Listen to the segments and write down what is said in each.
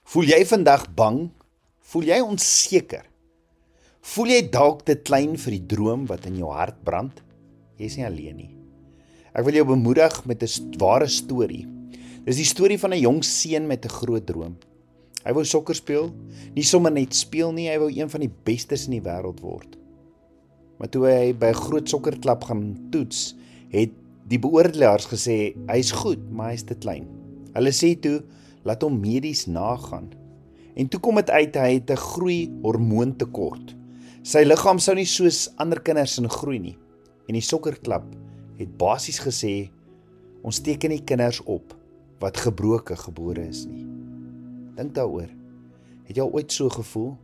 Voel jy vandag bang? Voel jy onseker? Voel jy dalk te klein vir die droom wat in jou hart brand? Jy is nie alleen nie. Ek wil jou bemoedig met 'n ware storie. Dis die storie van 'n jong seun met 'n groot droom. Hy wou sokker speel, nie sommer net speel nie, hy wou een van die bestes in die wêreld word. Maar toe hy by 'n groot sokkerklub gaan toets, het die beoordelaars gesê, hy is goed, maar hy is te klein. Hulle sê toe, laat hom medies nagaan. En toe kom dit uit, hy het 'n groeihormoontekort. Sy liggaam sou nie soos ander kinders in groei nie. En die sokkerklub het basies gesê, ons teken nie kinders op wat gebroke gebore is nie. Dink daaroor. Het jy al ooit so gevoel?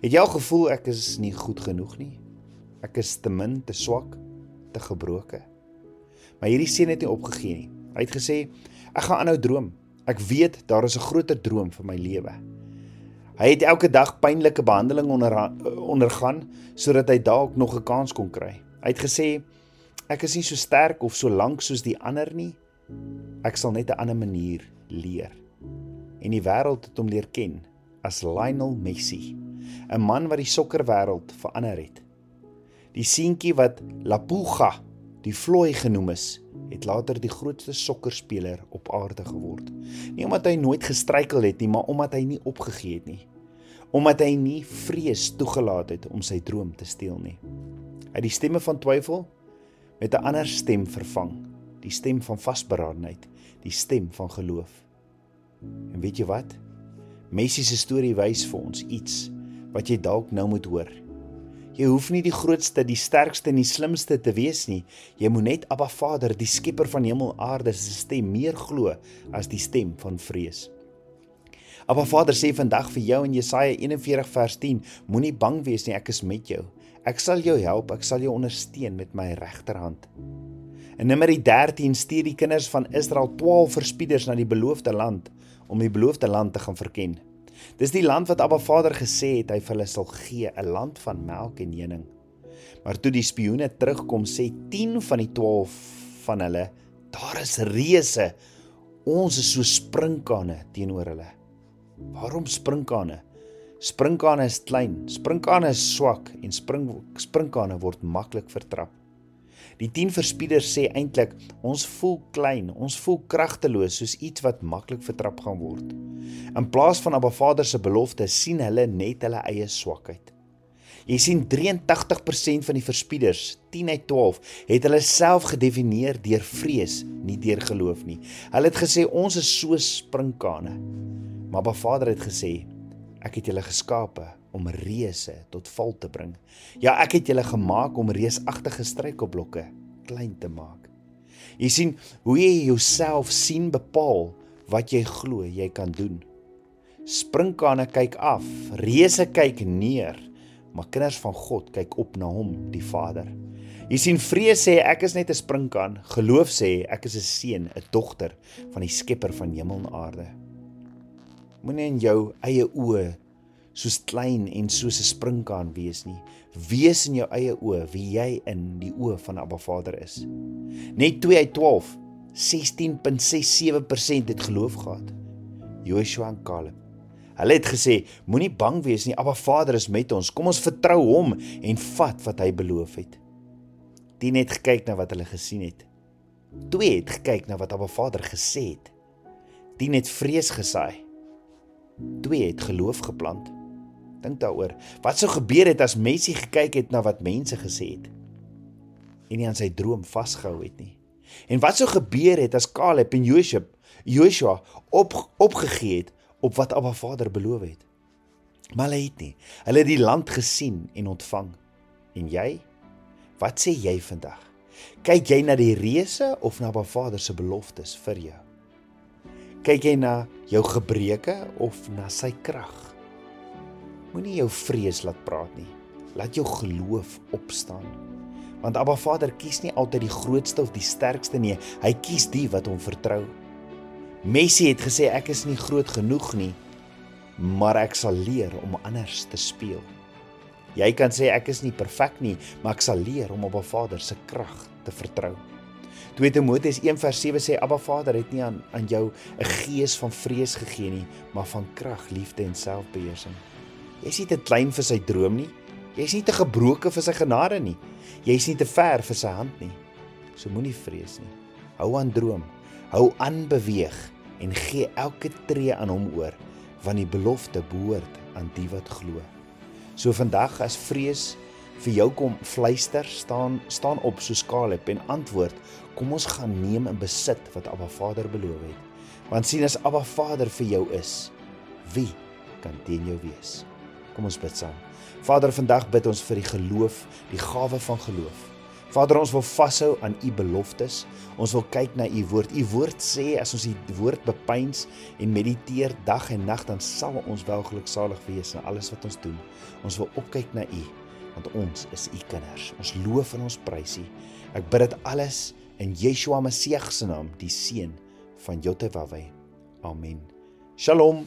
Het jy al gevoel ek is nie goed genoeg nie? Ek is te min, te swak, te gebroke. Maar hierdie seun het nie opgegee nie. Hy het gesê, ek gaan aanhou droom. Ek weet, daar is 'n groter droom vir my lewe. Hy het elke dag pynlike behandeling ondergaan, sodat hy dalk nog 'n kans kon kry. Hy het gesê, ek is nie so sterk of so lank soos die ander nie. Ek sal net 'n ander manier leer. En die wêreld het hom leer ken as Lionel Messi, 'n man wat die sokkerwêreld verander het. Die seentjie wat La Puga, die vlooi genoem is, het later die grootste sokkerspeler op aarde geword. Nie omdat hy nooit gestruikel het nie, maar omdat hy nie opgegee het nie. Omdat hy nie vrees toegelaat het om sy droom te steel nie. Hy het die stemme van twyfel met 'n ander stem vervang. Die stem van vasberadenheid, die stem van geloof. En weet jy wat? Messi se storie wys vir ons iets wat jy dalk nou moet hoor. Jy hoef nie die grootste, die sterkste en die slimste te wees nie. Jy moet net Abba Vader, die skepper van hemel en aarde, se stem meer glo as die stem van vrees. Abba Vader sê vandag vir jou in Jesaja 41 vers 10, moenie bang wees nie, ek is met jou. Ek sal jou help, ek sal jou ondersteun met my regterhand. In Numeri 13 stuur die kinders van Israel 12 verspieders na die beloofde land, om die beloofde land te gaan verken. Dis die land wat Abba Vader gesê het, hy vir hulle sal gee, 'n land van melk en honing. Maar toe die spioene terugkom, sê 10 van die 12 van hulle, daar is reëse, ons is so sprinkane teenoor hulle. Waarom sprinkane? Sprinkane is klein, sprinkane is swak en sprinkane word maklik vertrap. Die 10 verspieders sê eintlik, ons voel klein, ons voel kragteloos soos iets wat maklik vertrap gaan word. In plaas van Abba Vader se belofte sien hulle net hulle eie swakheid. Jy sien 83% van die verspieders, 10 uit 12, het hulle self gedefinieer deur vrees, nie deur geloof nie. Hulle het gesê, ons is so sprinkane. Maar Abba Vader het gesê, ek het julle geskape om reëse tot val te bring. Ja, ek het julle gemaak om reusagtige struikelblokke klein te maak. Jy sien, hoe jy jouself sien bepaal wat jy glo jy kan doen. Sprinkane kyk af, reëse kyk neer, maar kinders van God kyk op na hom, die Vader. Jy sien, vrees sê ek is net 'n sprinkaan, geloof sê ek is 'n seun, 'n dogter van die skepper van hemel en aarde. Moenie in jou eie oë soos klein en soos 'n sprinkaan wees nie. Wees in jou eie oë wie jy in die oë van Abba Vader is. Net 2 uit 12, 16,67% het geloof gehad. Joshua en Caleb. Hulle het gesê, moenie bang wees nie, Abba Vader is met ons, kom ons vertrou hom en vat wat hy beloof het. 10 het gekyk na wat hulle gesien het. 2 het gekyk na wat Abba Vader gesê het. 10 het vrees gesaai. 2 het geloof geplant. Dink daaroor, wat sou gebeur het as Messi gekyk het na wat mense gesê het en nie aan sy droom vasgehou het nie? En wat sou gebeur het as Caleb en Joshua opgegee het op wat Abba Vader beloof het? Maar hulle het nie. Hulle het die land gesien en ontvang. En jy? Wat sê jy vandag? Kyk jy na die reëse of na Abba Vader se beloftes vir jou? Kyk jy na jou gebreke of na sy krag? Moenie jou vrees laat praat nie. Laat jou geloof opstaan. Want Abba Vader kies nie altyd die grootste of die sterkste nie. Hy kies die wat hom vertrou. Messi het gesê ek is nie groot genoeg nie, maar ek sal leer om anders te speel. Jy kan sê ek is nie perfek nie, maar ek sal leer om Abba Vader se krag te vertrou. 2 Timoteus 1:7 sê, Abba Vader het nie aan jou 'n gees van vrees gegee nie, maar van krag, liefde en selfbeheersing. Jy's nie te klein vir sy droom nie. Jy's nie te gebroken vir sy genade nie. Jy's nie te ver vir sy hand nie. So moenie vrees nie. Hou aan droom, hou aan beweeg en gee elke tree aan hom oor, want die belofte behoort aan die wat glo. So vandag as vrees vir jou kom fluister, staan op soos Caleb en antwoord, kom ons gaan neem in besit wat Abba Vader beloof het. Want sien as Abba Vader vir jou is, wie kan teen jou wees? Kom ons bid saam. Vader, vandag bid ons vir die geloof, die gawe van geloof. Vader, ons wil vashou aan u beloftes. Ons wil kyk na u woord. U woord sê, as ons die woord bepeins en mediteer dag en nag, dan sal ons wel geluksalig wees in alles wat ons doen. Ons wil opkyk na u, want ons is u kinders. Ons loof en ons prys u. Ek bid dit alles in Yeshua Messiah se naam, die seun van Jotewaweh. Amen. Shalom.